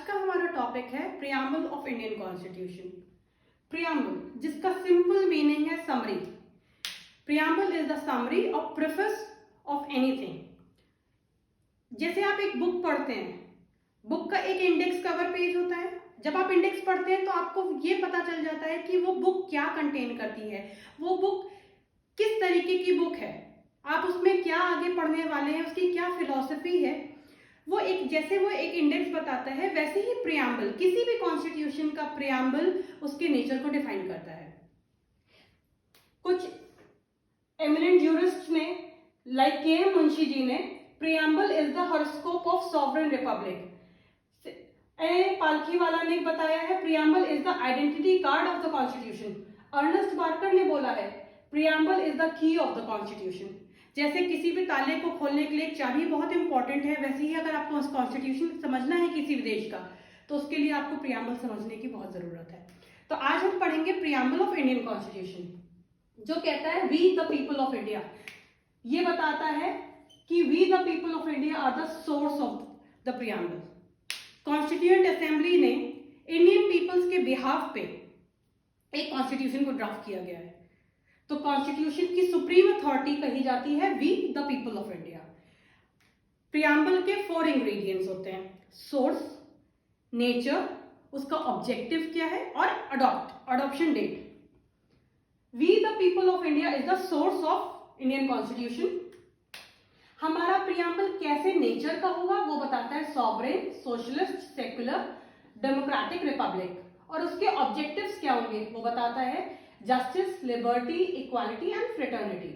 का हमारा टॉपिक है preamble of Indian constitution. Preamble, जिसका सिंपल मीनिंग है summary. Preamble is the summary of preface of anything. जैसे आप एक बुक पढ़ते हैं, बुक का एक इंडेक्स कवर पेज होता है। जब आप इंडेक्स पढ़ते हैं तो आपको ये पता चल जाता है कि वो बुक क्या कंटेन करती है, वो बुक किस तरीके की बुक है, आप उसमें क्या आगे पढ़ने वाले हैं, उसकी क्या फिलॉसफी है। वो एक इंडेक्स बताता है, वैसे ही प्रियम्बल, किसी भी कॉन्स्टिट्यूशन का प्रियम्बल उसके नेचर को डिफाइन करता है। कुछ एमिनेंट ज्यूरिस्ट ने, लाइक के मुंशी जी ने, preamble is the horoscope of sovereign republic. Palkhivala ने बताया है preamble is the identity card of the constitution. Ernest Barker ने बोला है preamble is the key of the constitution. जैसे किसी भी ताले को खोलने के लिए चाबी बहुत इंपॉर्टेंट है, वैसे ही अगर आपको कॉन्स्टिट्यूशन समझना है किसी भी देश का, तो उसके लिए आपको प्रियम्बल समझने की बहुत जरूरत है। तो आज हम पढ़ेंगे प्रियम्बल ऑफ इंडियन कॉन्स्टिट्यूशन, जो कहता है we the people of India. ये बताता है कि we the people of India are the source of the preamble. Constituent assembly ने इंडियन पीपल्स के बिहाफ पे एक कॉन्स्टिट्यूशन को ड्राफ्ट किया गया है। तो कॉन्स्टिट्यूशन की सुप्रीम अथॉरिटी कही जाती है we the people of India. Preamble के 4 इंग्रेडिएंट्स होते हैं: सोर्स, नेचर, उसका ऑब्जेक्टिव क्या है, और adoption date. We the people of India is the source of Indian constitution. हमारा प्रियम्बल कैसे नेचर का होगा वो बताता है: sovereign, socialist, secular, democratic, republic. और उसके ऑब्जेक्टिव्स क्या होंगे वो बताता है: justice, liberty, equality and fraternity.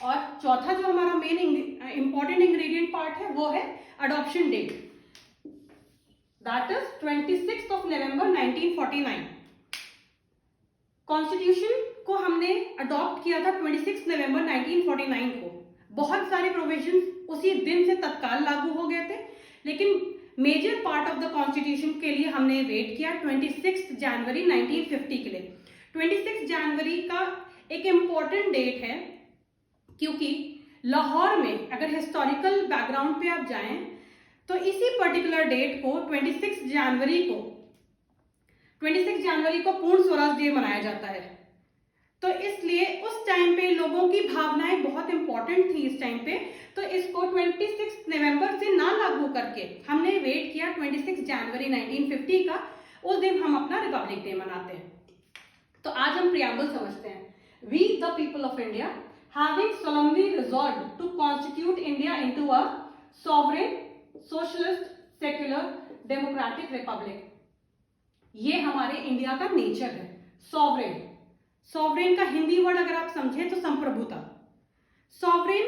और चौथा जो हमारा मेन इंपॉर्टेंट इंग्रेडिएंट पार्ट है वो है adoption date, that is 26 of November 1949। Constitution को हमने अडॉप्ट किया था 26 नवंबर 1949 को। बहुत सारे प्रोविजन उसी दिन से तत्काल लागू हो गए थे, लेकिन major part of the constitution के लिए हमने वेट किया 26 जनवरी 1950 के लिए। 26 जनवरी का एक इंपॉर्टेंट डेट है, क्योंकि लाहौर में अगर हिस्टोरिकल बैकग्राउंड पे आप जाएं तो इसी पर्टिकुलर डेट को 26 जनवरी को पूर्ण स्वराज डे मनाया जाता है। तो इसलिए उस टाइम पे लोगों की भावनाएं बहुत इंपॉर्टेंट थी इस टाइम पे, तो इसको 26 नवंबर से ना लागू करके हमने वेट किया 26 जनवरी 1950 का। उस दिन हम अपना रिपब्लिक डे मनाते हैं। तो आज हम प्रियम्बल समझते हैं। We the people of India having solemnly resolved to constitute India into a sovereign, socialist, secular, democratic republic। ये हमारे इंडिया का नेचर है। सॉवरेन, सॉवरेन का हिंदी वर्ड अगर आप समझें तो संप्रभुता। सॉवरेन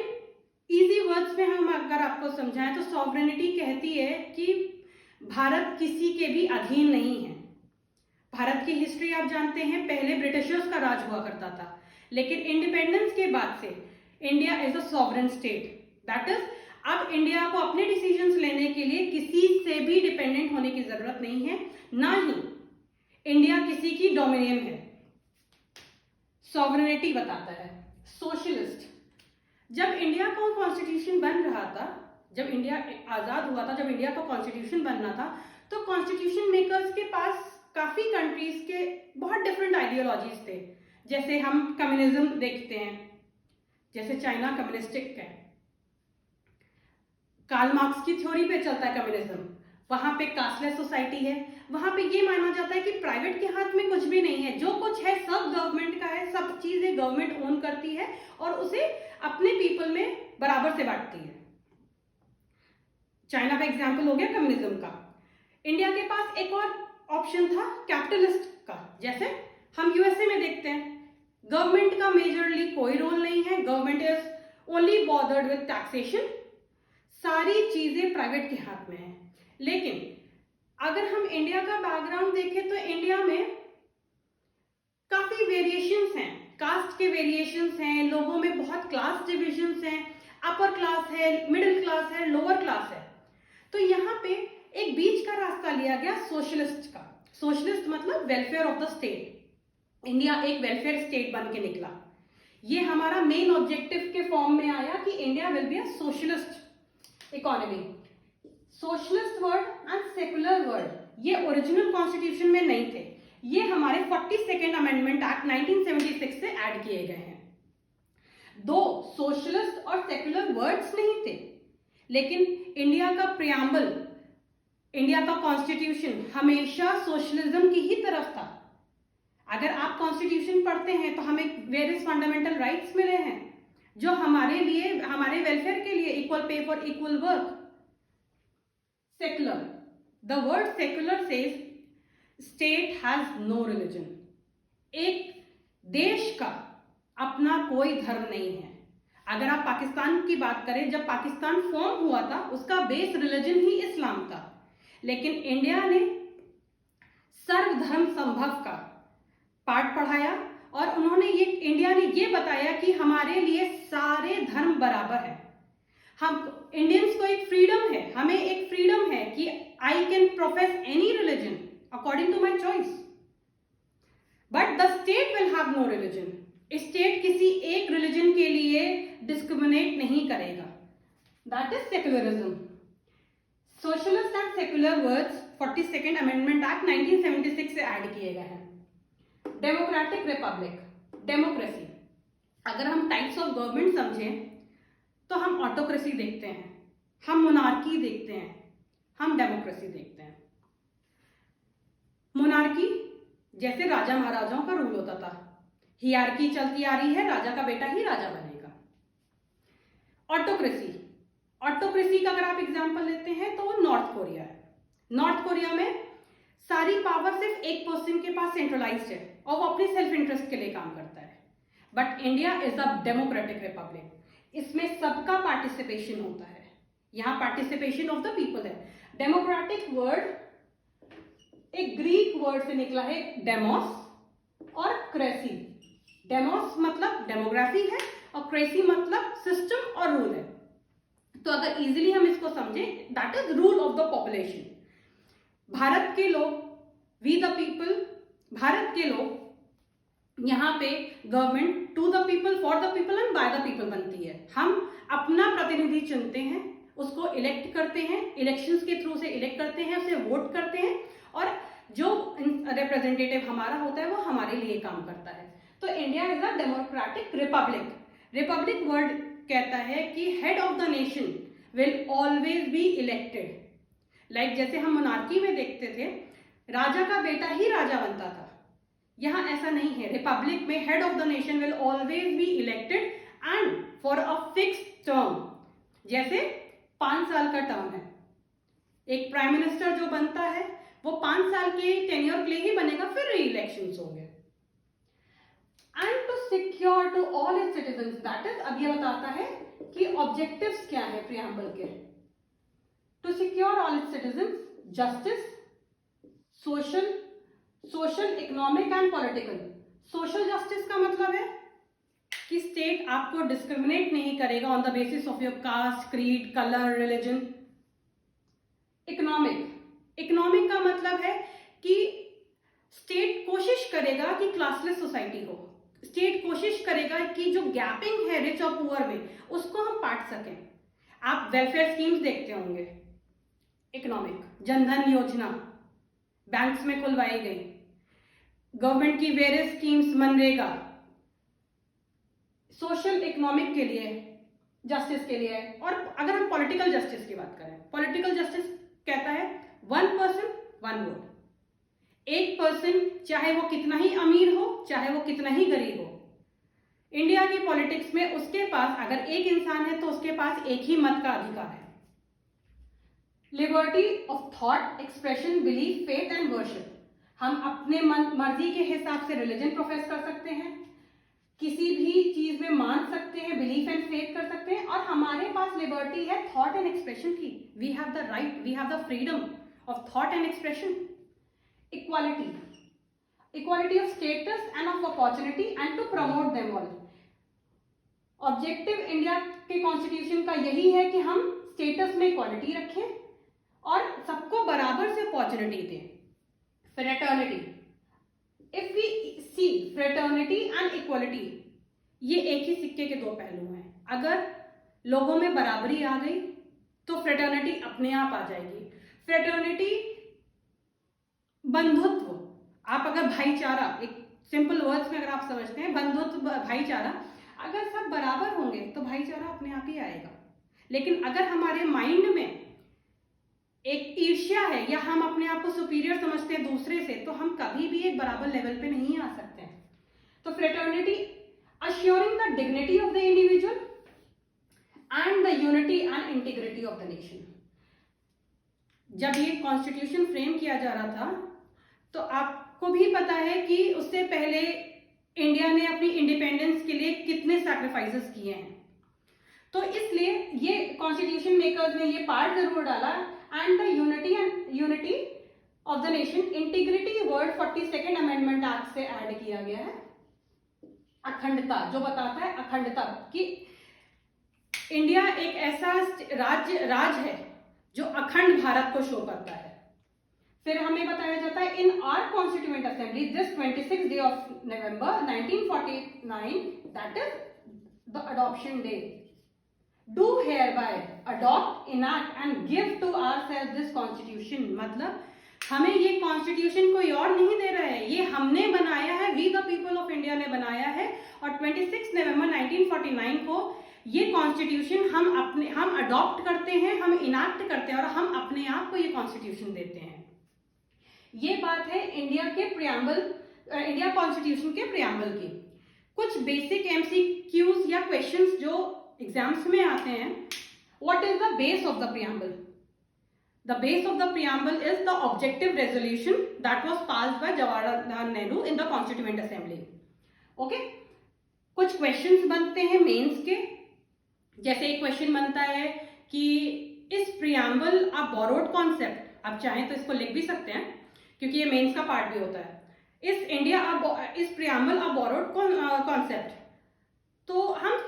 इजी वर्ड्स में हम अगर आपको समझाएं तो सॉवरेनिटी कहती है कि भारत किसी के भी अधीन नहीं है। भारत की हिस्ट्री आप जानते हैं, पहले ब्रिटिशर्स का राज हुआ करता था, लेकिन इंडिपेंडेंस के बाद से India is a sovereign state. That is, अब इंडिया को अपने डिसीजंस लेने के लिए किसी से भी डिपेंडेंट होने की जरूरत नहीं है, ना ही इंडिया किसी की डोमिनियन है। सॉवरेनिटी बताता है। सोशलिस्ट, जब इंडिया का कॉन्स्टिट्यूशन बन रहा था, जब इंडिया आजाद हुआ था, जब इंडिया का कॉन्स्टिट्यूशन बनना था, तो कॉन्स्टिट्यूशन मेकर्स के पास काफी कंट्रीज के बहुत डिफरेंट आइडियोलॉजीज थे। जैसे हम कम्युनिज्म देखते हैं, जैसे चाइना कम्युनिस्टिक है, कार्ल मार्क्स की थ्योरी पे चलता है कम्युनिज्म। वहां पे कास्टलेस सोसाइटी है, वहां पे ये माना जाता है कि प्राइवेट के हाथ में कुछ भी नहीं है, जो कुछ है सब गवर्नमेंट का है, सब चीजें गवर्नमेंट ओन करती है और उसे अपने पीपल में बराबर से बांटती है। चाइना का एग्जाम्पल हो गया कम्युनिज्म का। इंडिया के पास एक और ऑप्शन था कैपिटलिस्ट का, जैसे हम यूएसए में देखते हैं, गवर्नमेंट का मेजरली कोई रोल नहीं है, government is only bothered with taxation, सारी चीजें प्राइवेट के हाथ में है। लेकिन अगर हम इंडिया का बैकग्राउंड देखें तो इंडिया में काफी वेरिएशंस हैं, कास्ट के वेरिएशंस हैं, लोगों में बहुत क्लास डिविजन्स हैं, अपर क्लास है, मिडिल क्लास है, लोअर क्लास है। तो यहाँ पे एक बीच का रास्ता लिया गया सोशलिस्ट का। सोशलिस्ट मतलब welfare of the state. India एक वेलफेयर स्टेट बन के निकला। ये हमारा मेन ऑब्जेक्टिव के फॉर्म में आया कि India will be a socialist economy. Socialist word and secular word ये ओरिजिनल कॉन्स्टिट्यूशन में नहीं थे, ये हमारे 42nd अमेंडमेंट एक्ट 1976 से ऐड किए गए हैं। दो सोशलिस्ट और सेकुलर वर्ड्स नहीं थे, लेकिन इंडिया का प्रियम्बल, इंडिया का कॉन्स्टिट्यूशन हमेशा सोशलिज्म की ही तरफ था। अगर आप कॉन्स्टिट्यूशन पढ़ते हैं तो हमें वेरियस फंडामेंटल राइट्स मिले हैं जो हमारे लिए, हमारे वेलफेयर के लिए, equal pay for equal work. Secular, the word secular says state has no religion. एक देश का अपना कोई धर्म नहीं है। अगर आप पाकिस्तान की बात करें, जब पाकिस्तान फॉर्म हुआ था उसका बेस रिलीजन ही इस्लाम था, लेकिन इंडिया ने सर्वधर्म संभव का पाठ पढ़ाया और उन्होंने ये, इंडिया ने ये बताया कि हमारे लिए सारे धर्म बराबर है। हम इंडियंस को एक फ्रीडम है, हमें एक फ्रीडम है कि I can profess any religion according to my choice, but the state will have no religion. State किसी एक रिलीजन के लिए डिस्क्रिमिनेट नहीं करेगा। That is secularism. Socialist and secular words 42nd amendment act 1976 से ऐड किए गए हैं। Democratic republic, democracy. अगर हम टाइप्स ऑफ गवर्नमेंट समझें तो हम ऑटोक्रेसी देखते हैं, हम मोनार्की देखते हैं, हम डेमोक्रेसी देखते हैं। मोनार्की जैसे राजा महाराजाओं का रूल होता था, हियरार्की चलती आ रही है, राजा का बेटा ही राजा बनेगा। ऑटोक्रेसी, ऑटोक्रेसी का अगर आप एग्जांपल लेते हैं तो वो नॉर्थ कोरिया है। नॉर्थ कोरिया में सारी पावर सिर्फ एक पर्सन के पास सेंट्रलाइज्ड है और वो अपने सेल्फ इंटरेस्ट के लिए काम करता है। But India is a democratic Republic, इसमें सबका पार्टिसिपेशन होता है, यहाँ पार्टिसिपेशन ऑफ द पीपल है। डेमोक्रेटिक वर्ड एक ग्रीक वर्ड से निकला है, डेमोस और क्रेसी। डेमोस मतलब डेमोग्राफी है और क्रेसी मतलब सिस्टम और रूल है। तो अगर इजीली हम इसको समझें, that is rule of the population. Bharat के लोग, वी द पीपल, भारत के लोग, यहाँ पे government to the people, for the people and by the people बनती है। हम अपना प्रतिनिधि चुनते हैं, उसको इलेक्ट करते हैं, इलेक्शंस के थ्रू से इलेक्ट करते हैं, उसे वोट करते हैं और जो रिप्रेजेंटेटिव हमारा होता है वो हमारे लिए काम करता है। तो India is a democratic Republic. Republic word कहता है कि head of the nation will always be elected. Like जैसे हम मोनार्की में देखते थे, राजा का बेटा ही राजा बनता था, यहां ऐसा नहीं है। रिपब्लिक में head of the nation will always be elected and for a fixed term. जैसे 5 साल का टर्म है, एक प्राइम मिनिस्टर जो बनता है वो 5 साल के टेन्योर के लिए ही बनेगा, फिर री इलेक्शंस होंगे। And to secure to all its citizens, that is, अब ये बताता है कि ऑब्जेक्टिव्स क्या है प्रियम्बल के। To secure all its citizens, justice, social, economic and political. Social justice का मतलब है कि स्टेट आपको डिस्क्रिमिनेट नहीं करेगा on the basis of your caste, creed, colour, religion. Economic का मतलब है कि स्टेट कोशिश करेगा कि क्लासलेस सोसाइटी हो, स्टेट कोशिश करेगा कि जो गैपिंग है रिच और पुअर में उसको हम पाट सकें। आप वेलफेयर स्कीम्स देखते होंगे, इकोनॉमिक, जनधन योजना बैंक्स में खुलवाई गई, गवर्नमेंट की various schemes, MNREGA, social economic के लिए, जस्टिस के लिए। और अगर हम पॉलिटिकल जस्टिस की बात करें, पॉलिटिकल जस्टिस कहता है 1 पर्सन 1 वोट। एक पर्सन चाहे वो कितना ही अमीर हो, चाहे वो कितना ही गरीब हो, इंडिया की पॉलिटिक्स में उसके पास, अगर एक इंसान है तो उसके पास एक ही मत का अधिकार है। Liberty of thought, expression, belief, faith and worship. हम अपने मर्जी के हिसाब से रिलीजन प्रोफेस कर सकते हैं, किसी भी चीज में मान सकते हैं, बिलीफ एंड फेथ कर सकते हैं, और हमारे पास लिबर्टी है थॉट एंड एक्सप्रेशन की। We have the right, we have the freedom of thought and expression. Equality of status and of opportunity and to promote them all. Objective India के constitution का यही है कि हम स्टेटस में equality रखें और सबको बराबर से अपॉर्चुनिटी दें। Fraternity, if we see fraternity and equality, ये एक ही सिक्के के दो पहलू हैं। अगर लोगों में बराबरी आ गई तो फ्रेटर्निटी अपने आप आ जाएगी। फ्रेटर्निटी बंधुत्व, आप अगर भाईचारा, एक सिंपल वर्ड्स में अगर आप समझते हैं, बंधुत्व भाईचारा, अगर सब बराबर होंगे तो भाईचारा अपने आप ही आएगा। लेकिन अगर हमारे माइंड में एक ईर्ष्या है या हम अपने आप को सुपीरियर समझते हैं दूसरे से, तो हम कभी भी एक बराबर लेवल पे नहीं आ सकते हैं। तो fraternity assuring the dignity of the individual and the unity and integrity of the nation। जब ये कॉन्स्टिट्यूशन फ्रेम किया जा रहा था तो आपको भी पता है कि उससे पहले इंडिया ने अपनी इंडिपेंडेंस के लिए कितने सैक्रिफाइसेस किए हैं। तो इसलिए ये कॉन्स्टिट्यूशन मेकर्स ने ये पार्ट जरूर डाला, and the unity of the nation, integrity word 42nd amendment act से ऐड किया गया है। अखंडता, जो बताता है अखंडता कि इंडिया एक ऐसा राज है जो अखंड भारत को शो करता है। फिर हमें बताया जाता है in our constituent assembly this 26th day of November 1949, that is the adoption day, do hereby adopt, enact and give to ourselves this constitution। मतलब हमें ये कॉन्स्टिट्यूशन कोई और नहीं दे रहा है, ये हमने बनाया है, we the people of India ने बनाया है। और 26 नवंबर 1949 को ये कॉन्स्टिट्यूशन हम अडॉप्ट करते हैं, हम इनाक्ट करते हैं और हम अपने आप को ये कॉन्स्टिट्यूशन देते हैं। ये बात है इंडिया के प्रियम्बल, इंडिया कॉन्स्टिट्यूशन के प्रियम्बल की। कुछ बेसिक एमसीक्यूज या क्वेश्चंस जो एग्जाम्स में आते हैं। What is the base of the preamble? The base of the preamble is the objective resolution that was passed by Jawaharlal Nehru in the Constituent Assembly। Okay? कुछ questions बनते हैं mains के, जैसे एक क्वेश्चन बनता है कि इस प्रियम्बल अ बोरोड कॉन्सेप्ट, आप चाहें तो इसको लिख भी सकते हैं क्योंकि ये मेंस का पार्ट भी होता है। इस प्रियम्बल अ बोरोड कॉन्सेप्ट, तो हम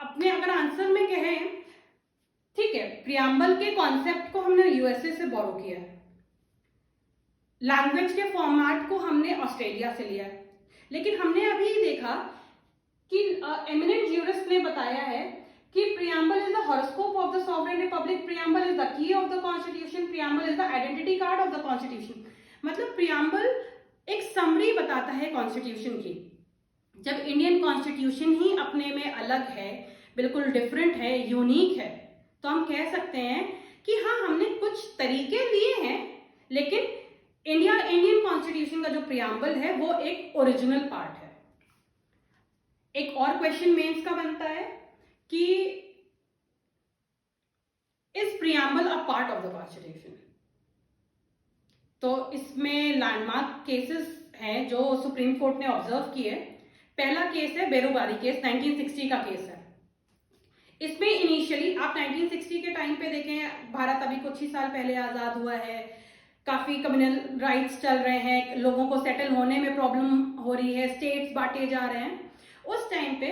अपने अगर आंसर में कहें ठीक है, प्रियम्बल के कॉन्सेप्ट को हमने यूएसए से बोरो किया है, लैंग्वेज के फॉर्मेट को हमने ऑस्ट्रेलिया से लिया है। लेकिन हमने अभी देखा कि एमिनेंट ज्यूरिस्ट ने बताया है कि preamble is the horoscope of the sovereign Republic, preamble is the key of the constitution, preamble is the identity card of the constitution. मतलब प्रियम्बल एक समरी बताता है कॉन्स्टिट्यूशन की। जब इंडियन कॉन्स्टिट्यूशन ही अपने में अलग है, बिल्कुल डिफरेंट है, यूनिक है, तो हम कह सकते हैं कि हाँ, हमने कुछ तरीके लिए हैं, लेकिन इंडियन कॉन्स्टिट्यूशन का जो प्रियम्बल है वो एक ओरिजिनल पार्ट है। एक और क्वेश्चन मेंस का बनता है कि is preamble a part of the constitution? तो इसमें लैंडमार्क केसेस हैं जो सुप्रीम कोर्ट ने ऑब्जर्व किए। पहला केस है बेरोबारी केस, 1960 का केस है। इसमें इनिशियली आप 1960 के टाइम पे देखें, भारत अभी कुछ ही साल पहले आजाद हुआ है, काफी कम्युनल राइट्स चल रहे हैं, लोगों को सेटल होने में प्रॉब्लम हो रही है, स्टेट्स बांटे जा रहे हैं। उस टाइम पे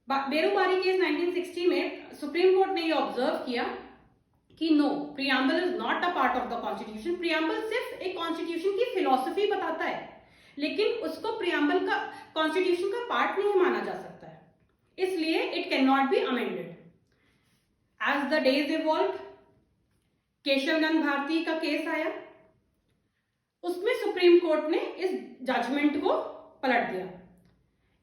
बेरोबारी केस 1960 में सुप्रीम कोर्ट ने ये ऑब्जर्व किया कि no, preamble is not a part of the constitution. Preamble सिर्फ एक कॉन्स्टिट्यूशन की फिलॉसफी बताता है, लेकिन उसको प्रियम्बल का कॉन्स्टिट्यूशन का पार्ट नहीं माना जा सकता है, इसलिए it can not be amended. As the days evolve, Kesavananda Bharati का केस आया, उसमें सुप्रीम कोर्ट ने इस जजमेंट को पलट दिया।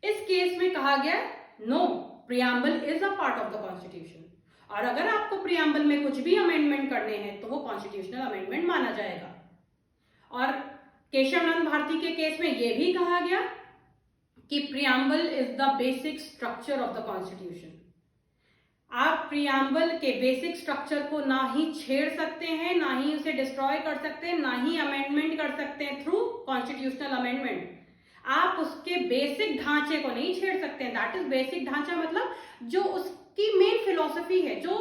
इस केस में कहा गया no, preamble is a part of the constitution, और अगर आपको प्रियम्बल में कुछ भी अमेंडमेंट करने हैं तो वो कॉन्स्टिट्यूशनल अमेंडमेंट माना जाएगा। और केशव नंद भारती के केस में यह भी कहा गया कि preamble is the basic structure of the constitution. आप प्रियम्बल के बेसिक स्ट्रक्चर को ना ही छेड़ सकते हैं, ना ही उसे डिस्ट्रॉय कर सकते हैं, ना ही अमेंडमेंट कर सकते हैं थ्रू कॉन्स्टिट्यूशनल अमेंडमेंट। आप उसके बेसिक ढांचे को नहीं छेड़ सकते हैं। दैट इज बेसिक ढांचा, मतलब जो उसकी मेन फिलॉसफी है, जो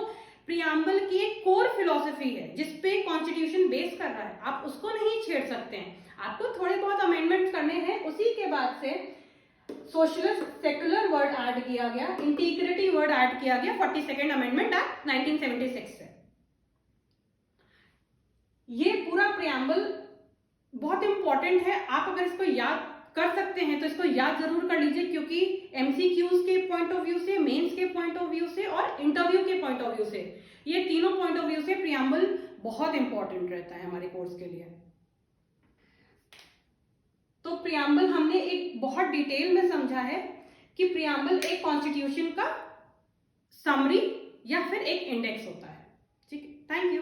प्रियम्बल की एक कोर फिलॉसफी है जिसपे कॉन्स्टिट्यूशन बेस कर रहा है, आप उसको नहीं छेड़ सकते हैं। आपको थोड़े बहुत अमेंडमेंट करने हैं। उसी के बाद से सोशलिस्ट सेकुलर वर्ड ऐड किया गया, इंटीग्रिटी वर्ड ऐड किया गया 42nd अमेंडमेंट एक्ट 1976 से। ये पूरा प्रियम्बल बहुत इंपॉर्टेंट है। आप अगर इसको याद कर सकते हैं, तो इसको याद जरूर कर लीजिए, क्योंकि एमसीक्यूज के पॉइंट ऑफ व्यू से, मेंस के पॉइंट ऑफ व्यू से और इंटरव्यू के पॉइंट ऑफ व्यू से, ये तीनों पॉइंट ऑफ व्यू से प्रियम्बल बहुत इंपॉर्टेंट रहता है हमारे कोर्स के लिए। तो प्रियम्बल हमने एक बहुत डिटेल में समझा है कि प्रियम्बल एक कॉन्स्टिट्यूशन का समरी या फिर एक इंडेक्स होता है। ठीक है, थैंक यू।